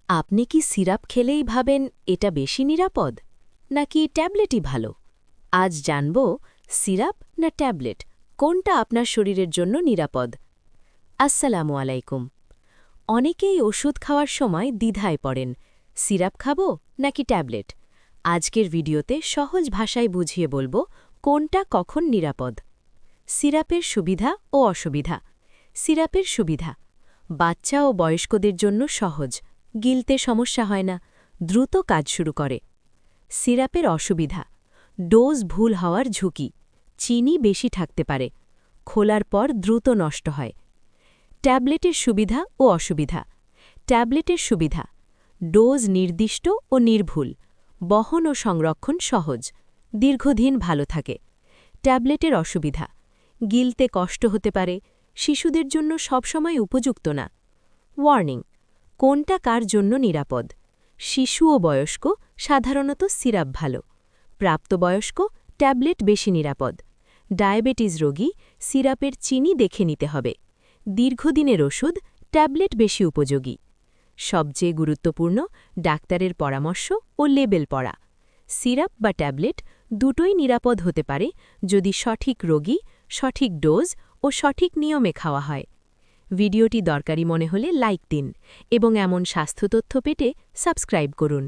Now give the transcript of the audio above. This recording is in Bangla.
আপনি কি সিরাপ খেলেই ভাবেন এটা বেশি নিরাপদ নাকি ট্যাবলেটই ভালো? আজ জানব সিরাপ না ট্যাবলেট কোনটা আপনার শরীরের জন্য নিরাপদ। আসসালামু আলাইকুম। অনেকেই ওষুধ খাওয়ার সময় দ্বিধায় পড়েন, সিরাপ খাবো নাকি ট্যাবলেট। আজকের ভিডিওতে সহজ ভাষায় বুঝিয়ে বলবো কোনটা কখন নিরাপদ। সিরাপের সুবিধা ও অসুবিধা। সিরাপের সুবিধা: বাচ্চা ও বয়স্কদের জন্য সহজ, গিলতে সমস্যা হয় না, দ্রুত কাজ শুরু করে। সিরাপের অসুবিধা: ডোজ ভুল হওয়ার ঝুঁকি, চিনি বেশি থাকতে পারে, খোলার পর দ্রুত নষ্ট হয়। ট্যাবলেটের সুবিধা ও অসুবিধা। ট্যাবলেটের সুবিধা: ডোজ নির্দিষ্ট ও নির্ভুল, বহন ও সংরক্ষণ সহজ, দীর্ঘদিন ভালো থাকে। ট্যাবলেটের অসুবিধা: গিলতে কষ্ট হতে পারে, শিশুদের জন্য সবসময় উপযুক্ত না। ওয়ার্নিং: কোনটা কার জন্য নিরাপদ? শিশু ও বয়স্ক সাধারণত সিরাপ ভালো, প্রাপ্তবয়স্ক ট্যাবলেট বেশি নিরাপদ। ডায়াবেটিস রোগী সিরাপের চিনি দেখে নিতে হবে। দীর্ঘদিনের ওষুধ ট্যাবলেট বেশি উপযোগী। সবচেয়ে গুরুত্বপূর্ণ ডাক্তারের পরামর্শ ও লেবেল পড়া। সিরাপ বা ট্যাবলেট দুটোই নিরাপদ হতে পারে যদি সঠিক রোগী, সঠিক ডোজ ও সঠিক নিয়মে খাওয়া হয়। ভিডিওটি দরকারি মনে হলে লাইক দিন এবং এমন স্বাস্থ্য তথ্য পেতে সাবস্ক্রাইব করুন।